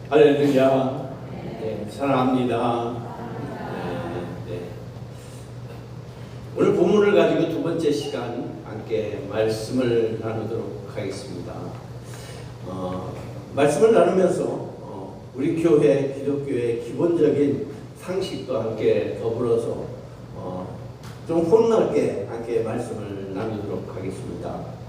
할렐루야. 네, 사랑합니다. 네. 오늘 본문을 가지고 두 번째 시간 함께 말씀을 나누도록 하겠습니다. 말씀을 나누면서 우리 교회, 기독교의 기본적인 상식과 함께 더불어서 좀 폭넓게 함께 말씀을 나누도록 하겠습니다.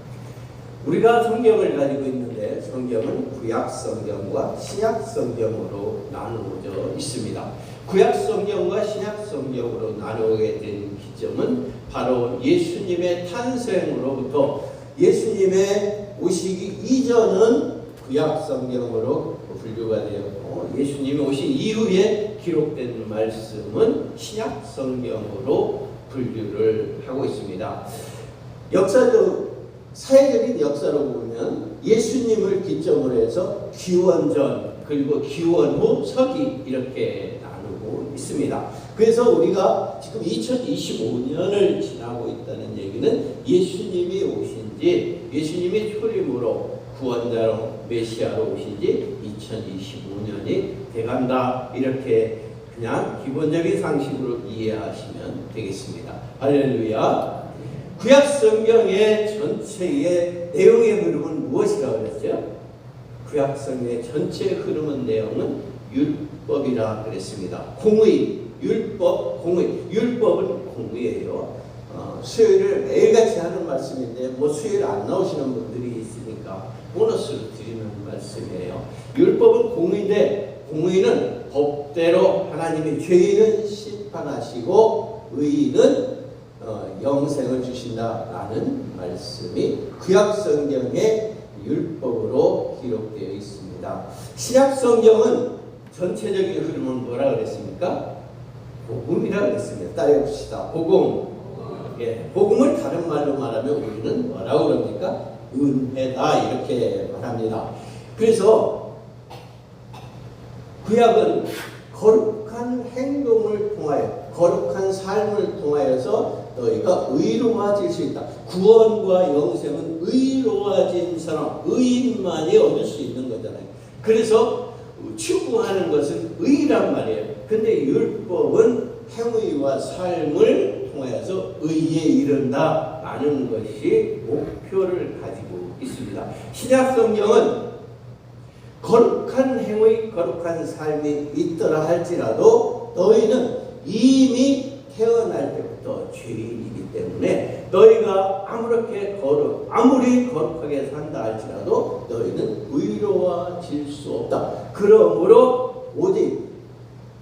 우리가 성경을 가지고 있는데 성경은 구약 성경과 신약 성경으로 나누어져 있습니다. 구약 성경과 신약 성경으로 나누게 된 기점은 바로 예수님의 탄생으로부터 예수님의 오시기 이전은 구약 성경으로 분류가 되었고 예수님이 오신 이후에 기록된 말씀은 신약 성경으로 분류를 하고 있습니다. 사회적인 역사로 보면 예수님을 기점으로 해서 기원전 그리고 기원 후 서기 이렇게 나누고 있습니다. 그래서 우리가 지금 2025년을 지나고 있다는 얘기는 예수님이 오신지 예수님이 초림으로 구원자로 메시아로 오신지 2025년이 돼간다 이렇게 그냥 기본적인 상식으로 이해하시면 되겠습니다. 할렐루야. 구약 성경의 전체의 내용의 흐름은 무엇이라고 그랬어요? 구약 성경의 전체 흐름은 내용은 율법이라 그랬습니다. 공의, 율법, 공의. 율법은 공의예요. 수요일을 매일같이 하는 말씀인데 수요일 안 나오시는 분들이 있으니까 보너스로 드리는 말씀이에요. 율법은 공의인데 공의는 법대로 하나님이 죄인은 심판하시고 의인은 영생을 주신다라는 말씀이 구약 성경의 율법으로 기록되어 있습니다. 신약 성경은 전체적인 흐름은 뭐라 그랬습니까? 복음이라 그랬습니다. 따라해 봅시다. 복음. 예, 복음을 다른 말로 말하면 우리는 뭐라고 그럽니까? 은혜다 이렇게 말합니다. 그래서 구약은 거룩한 행동을 통하여 거룩한 삶을 통하여서 너희가 의로워질 수 있다. 구원과 영생은 의로워진 사람, 의인만이 얻을 수 있는 거잖아요. 그래서 추구하는 것은 의란 말이에요. 근데 율법은 행위와 삶을 통하여서 의에 이른다라는 것이 목표를 가지고 있습니다. 신약 성경은 거룩한 행위, 거룩한 삶이 있더라 할지라도 너희는 이미 태어날 때부터 죄인이기 때문에 너희가 아무리 거룩하게 산다 할지라도 너희는 의로워질 수 없다. 그러므로 오직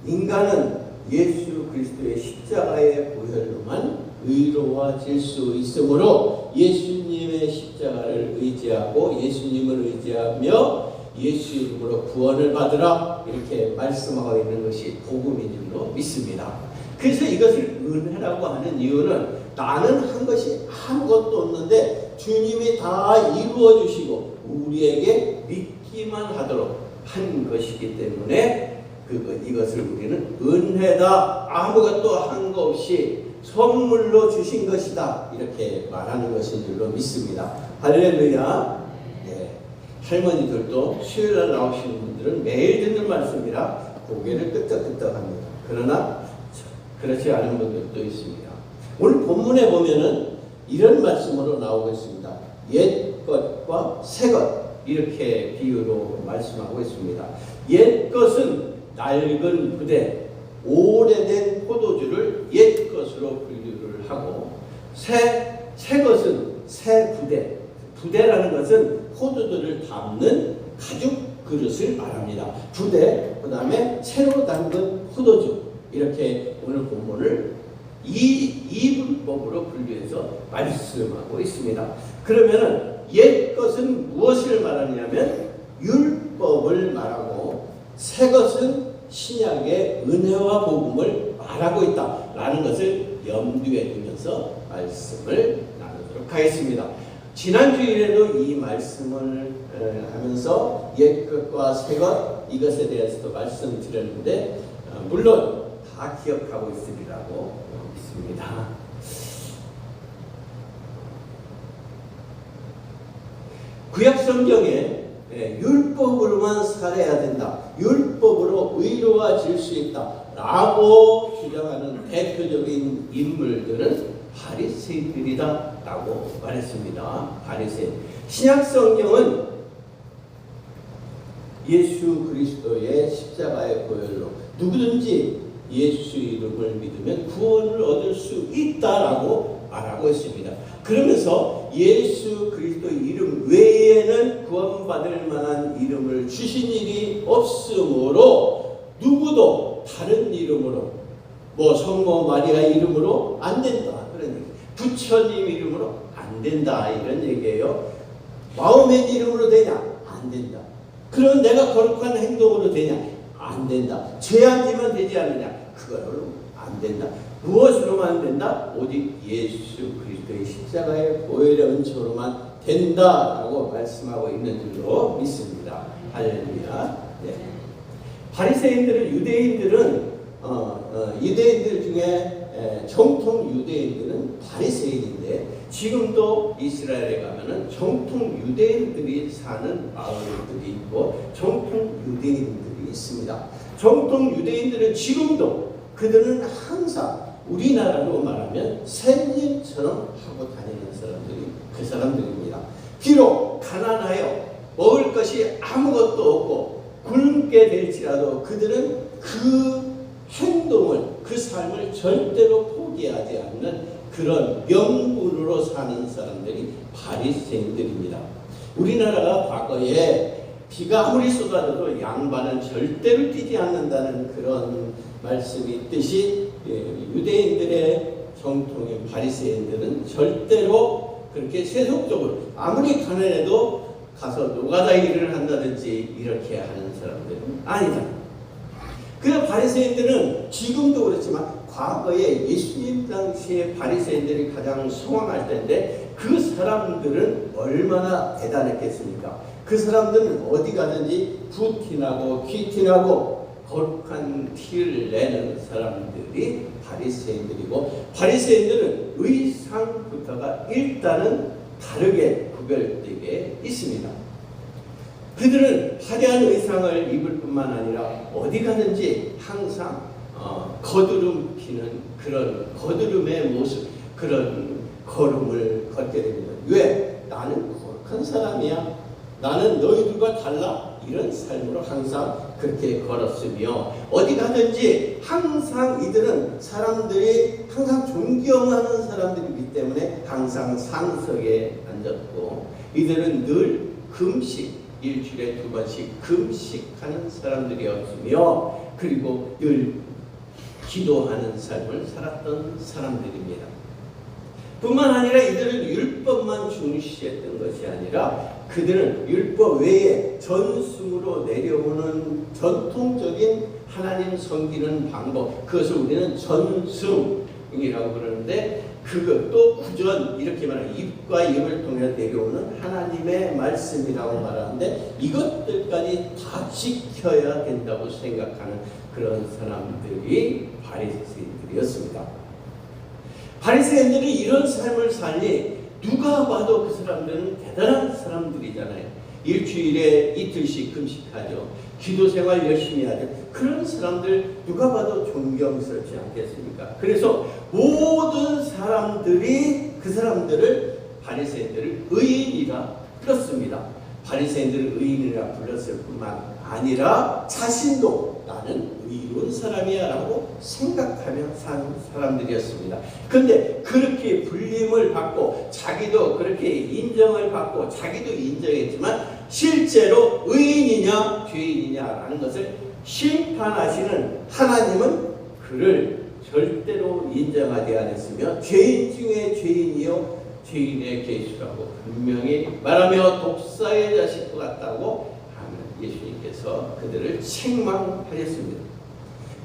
인간은 예수 그리스도의 십자가의 보혈로만 의로워질 수 있으므로 예수님의 십자가를 의지하고 예수님을 의지하며 예수 이름으로 구원을 받으라 이렇게 말씀하고 있는 것이 복음인 줄로 믿습니다. 그래서 이것을 은혜라고 하는 이유는 나는 한 것이 아무것도 없는데 주님이 다 이루어 주시고 우리에게 믿기만 하도록 한 것이기 때문에 이것을 우리는 은혜다 아무것도 한 거 없이 선물로 주신 것이다 이렇게 말하는 것인 줄로 믿습니다. 할렐루야. 네. 할머니들도 수요일날 나오시는 분들은 매일 듣는 말씀이라 고개를 끄덕끄덕합니다. 그러나 그렇지 않은 분들도 있습니다. 오늘 본문에 보면은 이런 말씀으로 나오고 있습니다. 옛 것과 새 것 이렇게 비유로 말씀하고 있습니다. 옛 것은 낡은 부대, 오래된 포도주를 옛 것으로 분류를 하고 새 것은 새 부대, 부대라는 것은 포도주를 담는 가죽 그릇을 말합니다. 부대, 그 다음에 새로 담근 포도주 이렇게 오늘 본문을 이분법으로 분류해서 말씀하고 있습니다. 그러면은 옛 것은 무엇을 말하냐면 율법을 말하고 새 것은 신약의 은혜와 복음을 말하고 있다라는 것을 염두에 두면서 말씀을 나누도록 하겠습니다. 지난 주일에도 이 말씀을 하면서 옛 것과 새 것 이것에 대해서도 말씀드렸는데 물론 다 기억하고 있으리라고 믿습니다. 구약 성경에 율법으로만 살아야 된다. 율법으로 의로워질 수 있다. 라고 주장하는 대표적인 인물들은 바리새인들이다 라고 말했습니다. 바리새인. 신약성경은 예수 그리스도의 십자가의 보혈로 누구든지 예수 이름을 믿으면 구원을 얻을 수 있다라고 말하고 있습니다. 그러면서 예수 그리스도 이름 외에는 구원받을 만한 이름을 주신 일이 없으므로 누구도 다른 이름으로 성모 마리아 이름으로 안 된다 그런 얘기. 부처님 이름으로 안 된다 이런 얘기예요. 마음의 이름으로 되냐? 안 된다. 그럼 내가 거룩한 행동으로 되냐? 안 된다. 죄 안 지면 되지 않느냐? 그걸로 안 된다. 무엇으로만 된다? 오직 예수 그리스도의 십자가의 보혈의 은총으로만 된다라고 말씀하고 있는 줄로 믿습니다. 할렐루야. 네. 바리새인들은 유대인들 중에 정통 유대인들은 바리새인인데 지금도 이스라엘에 가면은 정통 유대인들이 사는 마을들이 있고 정통 유대인들이 있습니다. 정통 유대인들은 지금도 그들은 항상 우리나라로 말하면 샌님처럼 하고 다니는 사람들이 그 사람들입니다. 비록 가난하여 먹을 것이 아무것도 없고 굶게 될지라도 그들은 그 행동을 그 삶을 절대로 포기하지 않는 그런 명분으로 사는 사람들이 바리새인들입니다. 우리나라가 과거에 비가 아무리 쏟아져도 양반은 절대로 뛰지 않는다는 그런 말씀이 있듯이 유대인들의 정통인 바리새인들은 절대로 그렇게 세속적으로 아무리 가난해도 가서 노가다 일을 한다든지 이렇게 하는 사람들은 아니다. 그 바리새인들은 지금도 그렇지만 과거에 예수님 당시에 바리새인들이 가장 성황할 때인데 그 사람들은 얼마나 대단했겠습니까? 그 사람들은 어디 가든지 부티나고 귀티나고 거룩한 티를 내는 사람들이 바리새인들이고 바리새인들은 의상부터가 일단은 다르게 구별되게 있습니다. 그들은 화려한 의상을 입을 뿐만 아니라 어디 가든지 항상 거드름 피는 그런 거드름의 모습, 그런 걸음을 걷게 됩니다. 왜? 나는 거룩한 사람이야. 나는 너희들과 달라. 이런 삶으로 항상 그렇게 걸었으며 어디 가든지 항상 이들은 사람들이 항상 존경하는 사람들이기 때문에 항상 상석에 앉았고 이들은 늘 금식, 일주일에 2번씩 금식하는 사람들이었으며 그리고 늘 기도하는 삶을 살았던 사람들입니다. 뿐만 아니라 이들은 율법만 중시했던 것이 아니라 그들은 율법 외에 전승으로 내려오는 전통적인 하나님 섬기는 방법, 그것을 우리는 전승이라고 그러는데 그것도 구전, 이렇게 말하면 입과 입을 통해 내려오는 하나님의 말씀이라고 말하는데 이것들까지 다 지켜야 된다고 생각하는 그런 사람들이 바리새인들이었습니다. 바리새인들이 이런 삶을 살니 누가 봐도 그 사람들은 대단한 사람들이잖아요. 일주일에 이틀씩 금식하죠. 기도 생활 열심히 하죠. 그런 사람들 누가 봐도 존경스럽지 않겠습니까? 그래서 모든 사람들이 그 사람들을 바리새인들을 의인이라 불렀습니다. 바리새인들을 의인이라 불렀을 뿐만 아니라 자신도 나는 의로운 사람이야 라고 생각하며 사는 사람들이었습니다. 그런데 그렇게 불림을 받고 자기도 그렇게 인정을 받고 자기도 인정했지만 실제로 의인이냐 죄인이냐라는 것을 심판하시는 하나님은 그를 절대로 인정하지 않았으며 죄인 중에 죄인이요 죄인의 계수라고 분명히 말하며 독사의 자식과 같다고 하는 예수님께서 그들을 책망하셨습니다.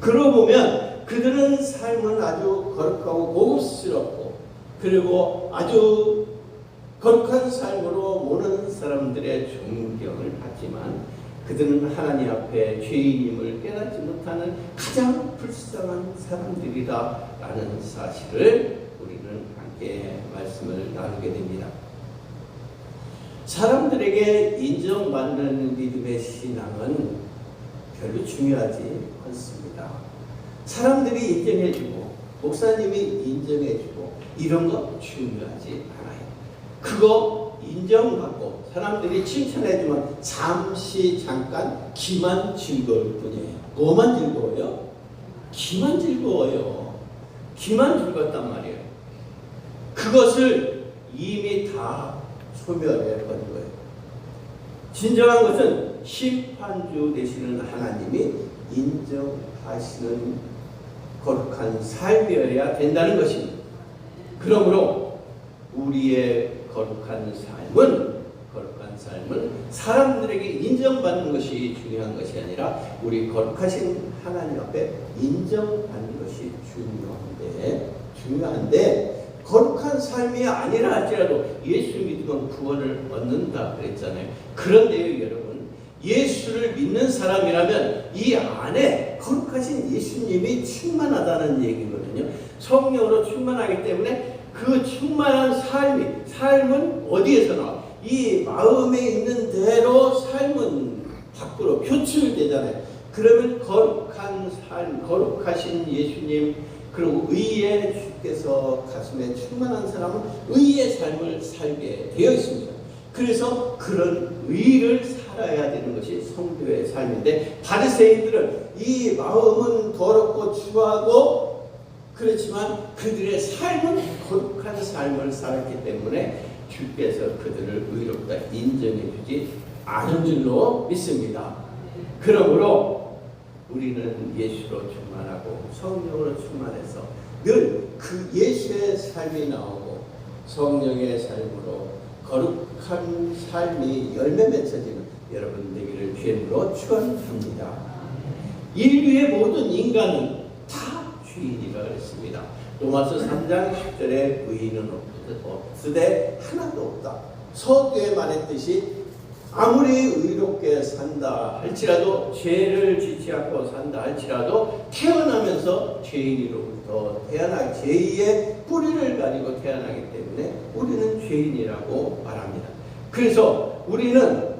그러고 보면 그들은 삶은 아주 거룩하고 고급스럽고 그리고 아주 거룩한 삶으로 모든 사람들의 존경을 받지만 그들은 하나님 앞에 죄인임을 깨닫지 못하는 가장 불쌍한 사람들이다라는 사실을 우리는 함께 말씀을 나누게 됩니다. 사람들에게 인정받는 믿음의 신앙은 별로 중요하지 않습니다. 사람들이 인정해주고 목사님이 인정해주고 이런 거 중요하지 않아요. 그거 인정받고 사람들이 칭찬해주면 잠시 잠깐 기만 즐거울 뿐이에요. 뭐만 즐거워요? 기만 즐거워요. 기만 즐겁단 말이에요. 그것을 이미 다 소멸해버린 거예요. 진정한 것은 심판주 되시는 하나님이 인정하시는 거룩한 삶이어야 된다는 것입니다. 그러므로 우리의 거룩한 삶은 사람들에게 인정받는 것이 중요한 것이 아니라 우리 거룩하신 하나님 앞에 인정받는 것이 중요한데 거룩한 삶이 아니라 할지라도 예수 믿으면 구원을 얻는다 그랬잖아요. 그런데요 여러분, 예수를 믿는 사람이라면 이 안에 거룩하신 예수님이 충만하다는 얘기거든요. 성령으로 충만하기 때문에 그 충만한 삶은 어디에서 나와? 이 마음에 있는 대로 삶은 밖으로 표출되잖아요. 그러면 거룩한 삶, 거룩하신 예수님, 그리고 의의 주께서 가슴에 충만한 사람은 의의 삶을 살게 되어 있습니다. 그래서 그런 의를 살아야 되는 것이 성도의 삶인데, 바리새인들은 이 마음은 더럽고 추하고 그렇지만 그들의 삶은 거룩한 삶을 살았기 때문에 주께서 그들을 의롭다 인정해 주지 않은 줄로 믿습니다. 그러므로 우리는 예수로 충만하고 성령으로 충만해서 늘 그 예수의 삶이 나오고 성령의 삶으로 거룩한 삶이 열매 맺혀지는 여러분 되기를 주님으로 축원합니다. 인류의 모든 인간은 다 주인이라 그랬습니다. 로마서 3장 10절에 의인은 없으되 하나도 없다. 서두에 말했듯이 아무리 의롭게 산다 할지라도, 죄를 짓지 않고 산다 할지라도 태어나면서 죄인으로부터 죄의 뿌리를 가지고 태어나기 때문에 우리는 죄인이라고 말합니다. 그래서 우리는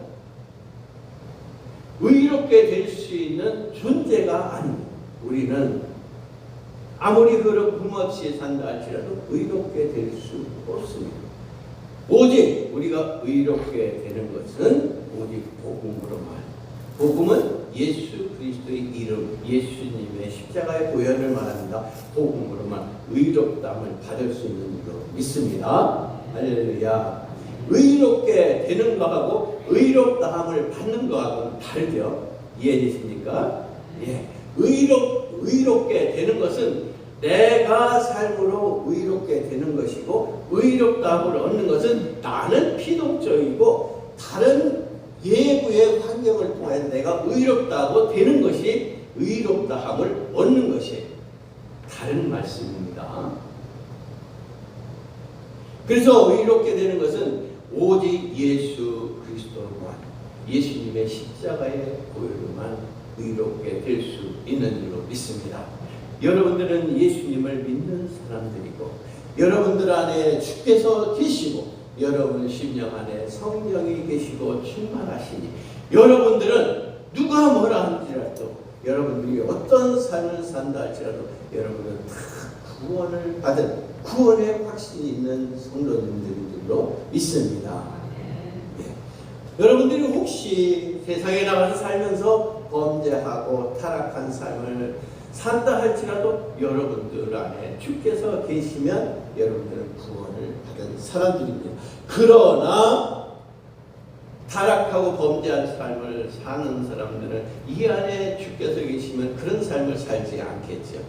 의롭게 될 수 있는 존재가 아닙니다. 우리는 아무리 흠 없이 산다 할지라도 의롭게 될 수 없습니다. 오직 우리가 의롭게 되는 것은 오직 복음으로만. 복음은 예수 그리스도의 이름, 예수님의 십자가의 보혈을 말합니다. 복음으로만 의롭다함을 받을 수 있는 줄로 믿습니다. 할렐루야. 의롭게 되는 것하고 의롭다함을 받는 것하고는 다르죠. 이해되십니까? 예. 의롭게 되는 것은 내가 삶으로 의롭게 되는 것이고, 의롭다함을 얻는 것은 나는 피동적이고 다른 예부의 환경을 통해 내가 의롭다고 되는 것이 의롭다함을 얻는 것이 다른 말씀입니다. 그래서 의롭게 되는 것은 오직 예수 그리스도로만, 예수님의 십자가의 보혈로만 의롭게 될 수 있는 줄로 믿습니다. 여러분들은 예수님을 믿는 사람들이고, 여러분들 안에 주께서 계시고, 여러분 심령 안에 성령이 계시고 충만하시니, 여러분들은 누가 뭐라 할지라도, 여러분들이 어떤 삶을 산다 할지라도 여러분은 다 구원을 받은, 구원의 확신이 있는 성도님들인 줄로 믿습니다. 예. 여러분들이 혹시 세상에 나가서 살면서 범죄하고 타락한 삶을 산다 할지라도 여러분들 안에 주께서 계시면 여러분들은 구원을 받은 사람들입니다. 그러나 타락하고 범죄한 삶을 사는 사람들은 이 안에 주께서 계시면 그런 삶을 살지 않겠죠.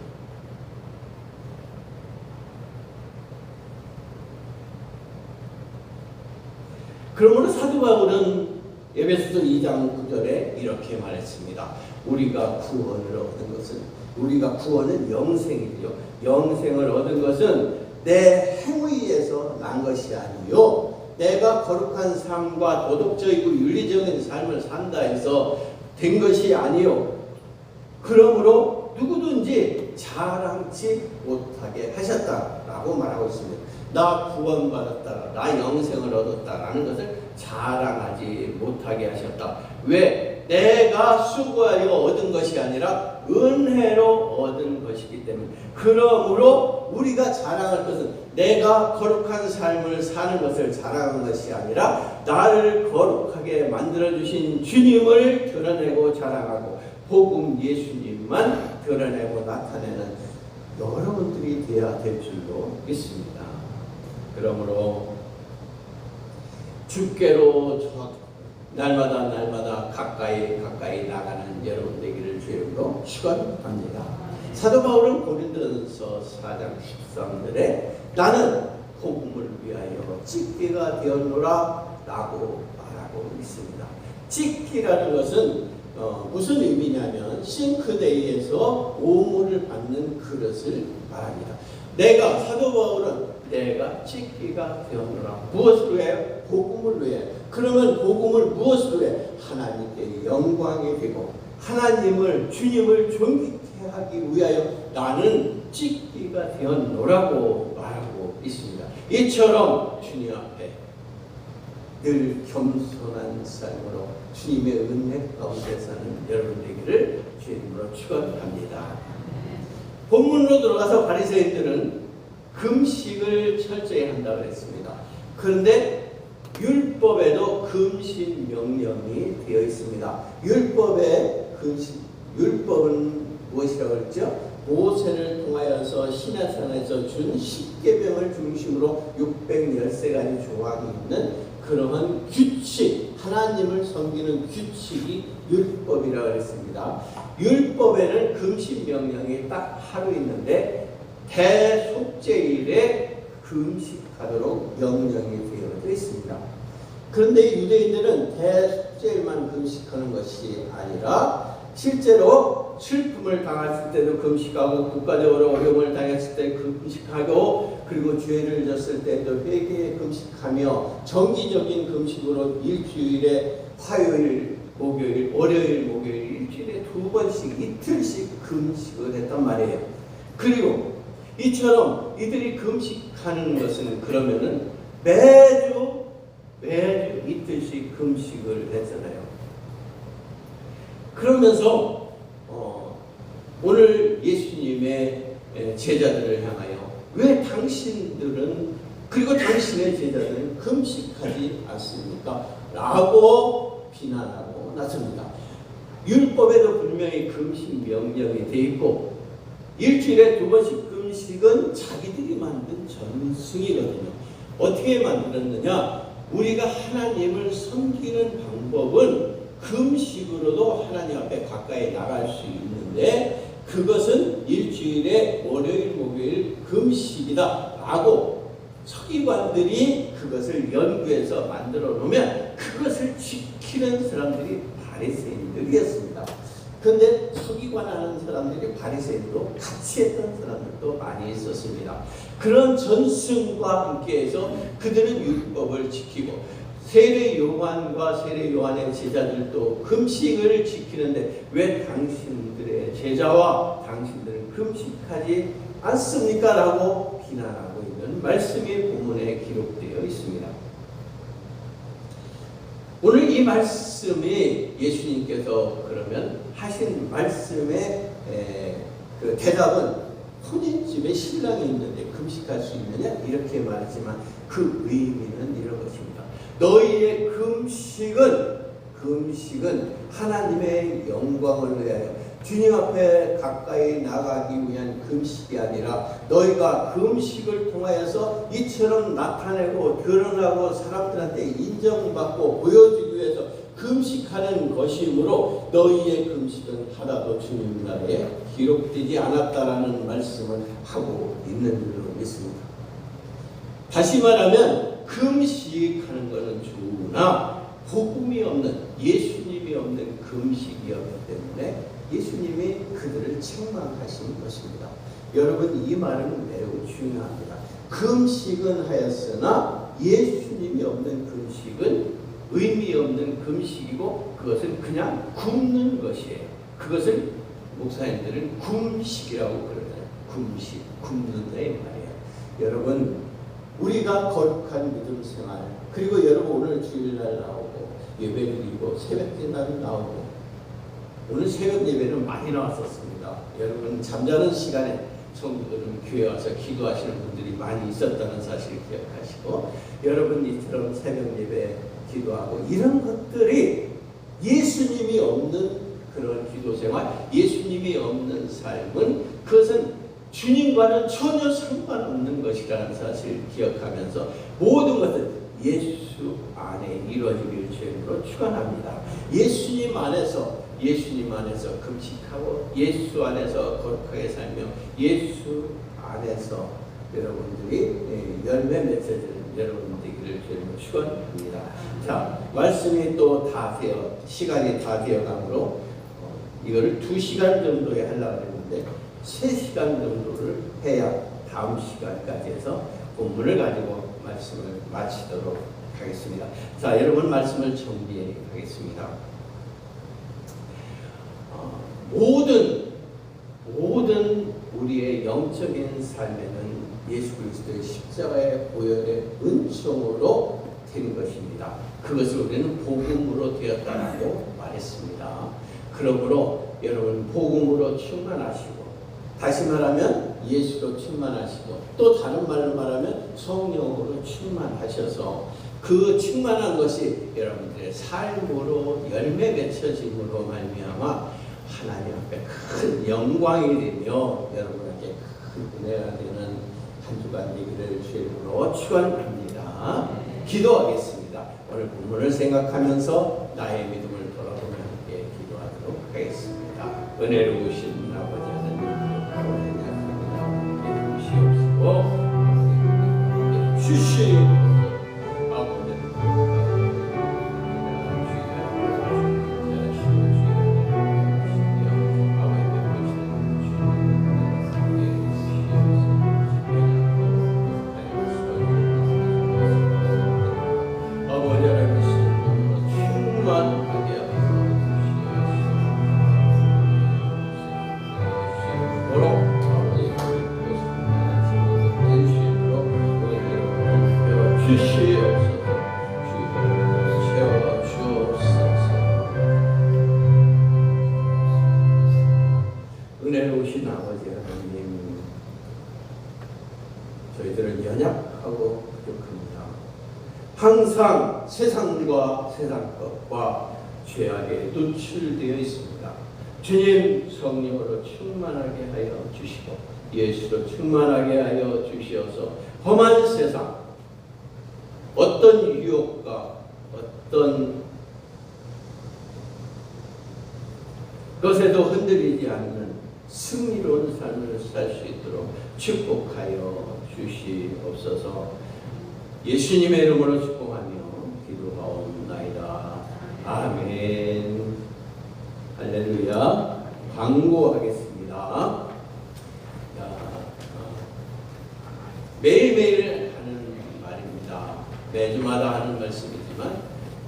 그러므로 사도 바울은 에베소서 2장 9절에 이렇게 말했습니다. 우리가 구원은 영생이죠. 영생을 얻은 것은 내 행위에서 난 것이 아니요, 내가 거룩한 삶과 도덕적이고 윤리적인 삶을 산다 해서 된 것이 아니요, 그러므로 누구든지 자랑치 못하게 하셨다라고 말하고 있습니다. 나 구원받았다, 나 영생을 얻었다라는 것을 자랑하지 못하게 하셨다. 왜? 내가 수고하여 얻은 것이 아니라 은혜로 얻은 것이기 때문에. 그러므로 우리가 자랑할 것은 내가 거룩한 삶을 사는 것을 자랑하는 것이 아니라 나를 거룩하게 만들어주신 주님을 드러내고 자랑하고 복음 예수님만 드러내고 나타내는 여러분들이 되어야 될 줄로 믿습니다. 그러므로 주께로 날마다 가까이 나가는 여러분 되기를 주님으로 축원합니다. 사도 바울은 고린도전서 4장 13절에 나는 복음을 위하여 찢기가 되었노라 라고 말하고 있습니다. 찢기라는 것은 무슨 의미냐면 싱크대에서 오물을 받는 그릇을 말합니다. 사도 바울은 내가 찢기가 되었노라. 무엇으로 해요? 복음을 위해. 그러면 복음을 무엇으로 해? 하나님께 영광이 되고 하나님을 주님을 존귀케 하기 위하여 나는 찢기가 되었노라고 말하고 있습니다. 이처럼 주님 앞에 늘 겸손한 삶으로 주님의 은혜 가운데 사는 여러분 되기를 주님으로 축원합니다. 본문으로 들어가서 바리새인들은 금식을 철저히 한다고 했습니다. 그런데 율법에도 금식 명령이 되어 있습니다. 율법은 무엇이라고 했죠? 모세를 통하여서 시내산에서 준 10계명을 중심으로 613가지 조항이 있는 그러한 규칙, 하나님을 섬기는 규칙이 율법이라고 했습니다. 율법에는 금식 명령이 딱 하루 있는데 대속죄일에 금식하도록 명령이 되어 있습니다. 그런데 유대인들은 대속죄일만 금식하는 것이 아니라 실제로 슬픔을 당했을 때도 금식하고 국가적으로 어려움을 당했을 때 금식하고 그리고 죄를 졌을 때도 회개에 금식하며 정기적인 금식으로 일주일에 화요일, 목요일, 월요일, 목요일 일주일에 2번씩 이틀씩 금식을 했단 말이에요. 그리고 이처럼 이들이 금식하는 것은 그러면은 매주 이틀씩 금식을 했잖아요. 그러면서 오늘 예수님의 제자들을 향하여 왜 당신들은 그리고 당신의 제자들은 금식하지 않습니까? 라고 비난하고 나섭니다. 율법에도 분명히 금식 명령이 되어 있고 일주일에 2번씩 금식은 자기들이 만든 전승이거든요. 어떻게 만들었느냐? 우리가 하나님을 섬기는 방법은 금식으로도 하나님 앞에 가까이 나갈 수 있는데 그것은 일주일에 월요일, 목요일 금식이다 라고 서기관들이 그것을 연구해서 만들어 놓으면 그것을 지키는 사람들이 바리새인들이었습니다. 그런데 서기관하는 사람들이 바리새인도 같이 했던 사람들도 많이 있었습니다. 그런 전승과 함께해서 그들은 율법을 지키고 세례 요한과 세례 요한의 제자들도 금식을 지키는데 왜 당신들의 제자와 당신들은 금식하지 않습니까? 라고 비난하고 있는 말씀이 본문에 기록되어 있습니다. 오늘 이 말씀이 예수님께서 그러면 하신 말씀의 그 대답은 혼인집에 신랑이 있는데 금식할 수 있느냐? 이렇게 말하지만 그 의미는 이런 것입니다. 너희의 금식은 하나님의 영광을 위하여 주님 앞에 가까이 나가기 위한 금식이 아니라 너희가 금식을 통하여서 이처럼 나타내고 드러나고 사람들한테 인정받고 보여주기 위해서 금식하는 것이므로 너희의 금식은 하나도 주님 나라에 기록되지 않았다라는 말씀을 하고 있는 줄로 믿습니다. 다시 말하면 금식하는 것은 좋으나 복음이 없는 예수님이 없는 금식이었기 때문에 예수님이 그들을 책망하신 것입니다. 여러분 이 말은 매우 중요합니다. 금식은 하였으나 예수님이 없는 금식은 의미 없는 금식이고 그것은 그냥 굶는 것이에요. 그것을 목사님들은 금식이라고 그러잖아요. 금식, 굶는다 이 말이에요. 여러분 우리가 거룩한 믿음 생활, 그리고 여러분 오늘 주일날 나오고 예배 드리고 새벽 기도는 나오고, 오늘 새벽 예배는 많이 나왔었습니다. 여러분 잠자는 시간에 성도들은 교회 와서 기도하시는 분들이 많이 있었다는 사실을 기억하시고, 여러분 이처럼 새벽 예배 기도하고 이런 것들이 예수님이 없는 그런 기도 생활, 예수님이 없는 삶은 그것은 주님과는 전혀 상관없는 것이라는 사실을 기억하면서 모든 것은 예수 안에 이루어지길 주님으로 축원합니다. 예수님 안에서 금식하고 예수 안에서 거룩하게 살며 예수 안에서 여러분들이 열매 맺어지는 여러분 되기를 주님으로 축원합니다. 자, 말씀이 또 다 되어 시간이 다 되어가므로 이거를 2시간 정도에 하려고 했는데 3시간 정도를 해야 다음 시간까지 해서 본문을 가지고 말씀을 마치도록 하겠습니다. 자, 여러분 말씀을 정리하겠습니다. 모든 우리의 영적인 삶에는 예수 그리스도의 십자가의 보혈의 은총으로 된 것입니다. 그것을 우리는 복음으로 되었다고 말했습니다. 그러므로 여러분 복음으로 충만하시고, 다시 말하면 예수로 충만하시고, 또 다른 말로 말하면 성령으로 충만하셔서 그 충만한 것이 여러분들의 삶으로 열매 맺혀짐으로 말미암아 하나님 앞에 큰 영광이 되며 여러분에게 큰 은혜가 되는 한 주간 되기를 주님으로 축원합니다. 기도하겠습니다. 오늘 본문을 생각하면서 나의 믿음을 돌아보며 함께 기도하도록 하겠습니다. 은혜로우신 아버지 하나님, 주시옵소서. 은혜로우신 아버지 하나님, 저희들은 연약하고 부족합니다. 항상 세상과 세상것과 죄악에 노출되어 있습니다. 주님 성령으로 충만하게 하여 주시고 예수로 충만하게 하여 주시어서 험한 세상, 어떤 유혹과 어떤 것에도 흔들리지 않는 승리로운 삶을 살 수 있도록 축복하여 주시옵소서. 예수님의 이름으로 축복하며 기도하옵나이다. 아멘. 할렐루야. 광고하겠습니다. 매일매일 하는 말입니다. 매주마다 하는 말씀이지만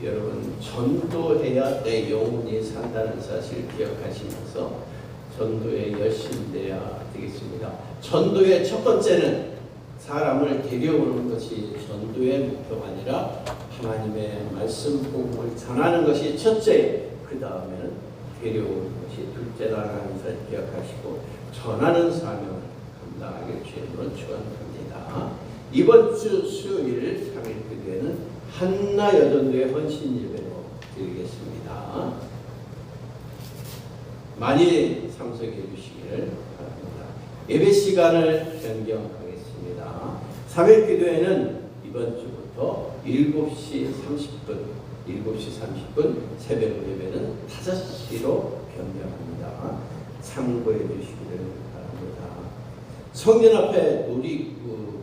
여러분, 전도해야 내 영혼이 산다는 사실을 기억하시면서 전도에 열심히 돼야 되겠습니다. 전도의 첫 번째는 사람을 데려오는 것이 전도의 목표가 아니라 하나님의 말씀 복음을 전하는 것이 첫째, 그 다음에는 데려오는 것이 둘째라는 사실을 기억하시고 전하는 사명을 감당하길 주님으로 축원합니다. 이번 주 수요일 3일 기도회는 한나 여전도의 헌신 예배로 드리겠습니다. 많이 참석해 주시기를 바랍니다. 예배 시간을 변경하겠습니다. 3일 기도회는 이번 주부터 7시 30분, 새벽 예배는 5시로 변경합니다. 참고해 주시기를 바랍니다. 성전 앞에 놀이구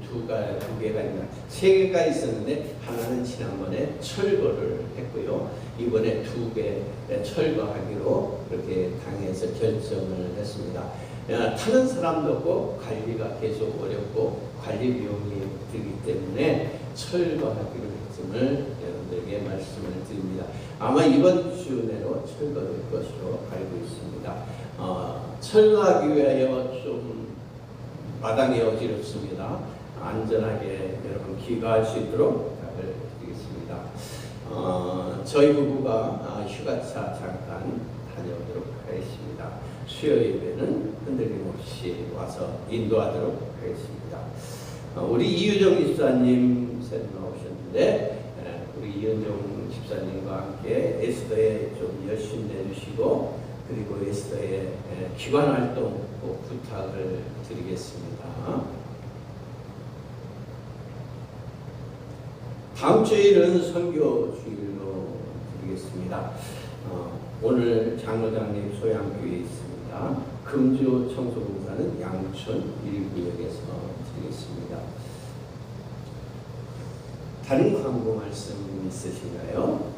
두 개가 있나 3개가 있었는데 하나는 지난번에 철거를 했고요. 이번에 2개 철거하기로 그렇게 당에서 결정을 했습니다. 타는 사람도 없고 관리가 계속 어렵고 관리 비용이 들기 때문에 철거하기로 했음을 여러분들에게 말씀을 드립니다. 아마 이번 주 내로 철거될 것으로 알고 있습니다. 철거하기 위하여 좀 마당이 어지럽습니다. 안전하게 여러분 귀가할 수 있도록 부탁을 드리겠습니다. 저희 부부가 휴가차 잠깐 다녀오도록 하겠습니다. 수요 예배는 흔들림 없이 와서 인도하도록 하겠습니다. 우리 이유정 집사님 새로 나오셨는데 우리 이은정 집사님과 함께 에스더에 좀 열심히 내주시고 그리고 에스더의 기관 활동 꼭 부탁을 드리겠습니다. 다음 주일은 선교 주일로 드리겠습니다. 오늘 장로장님 소양교회에 있습니다. 금주 청소봉사는 양촌 1구역에서 드리겠습니다. 다른 광고 말씀 있으신가요?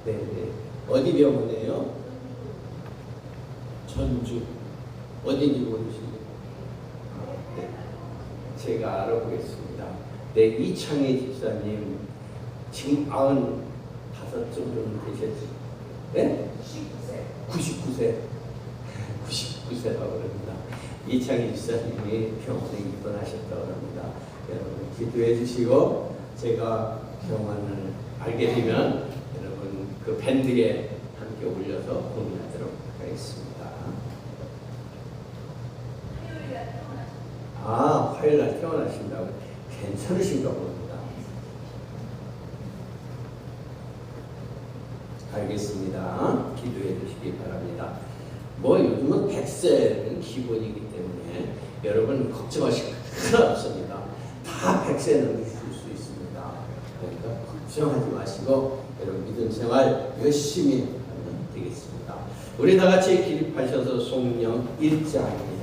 네. 어디 병원이에요? 전주. 어딘지 모르시죠? 네. 제가 알아보겠습니다. 네, 이창희 집사님 지금 95쯤 정도 되셨지? 네? 99세. 99세라고 그럽니다. 이창희 집사님이 병원에 입원하셨다고 합니다. 여러분 기도해 주시고 제가 병원을 알게 되면 여러분 그 밴드에 함께 올려서 공유하도록 하겠습니다. 화요일날 퇴원하신다고? 괜찮으신가 봅니다. 알겠습니다. 기도해 주시기 바랍니다. 요즘은 100세는 기본이기 때문에 여러분 걱정하실 필요 없습니다. 다 100세는 있을 수 있습니다. 그러니까 걱정하지 마시고 여러분 믿음 생활 열심히 하면 되겠습니다. 우리 다 같이 기립하셔서 송령 1장입니다.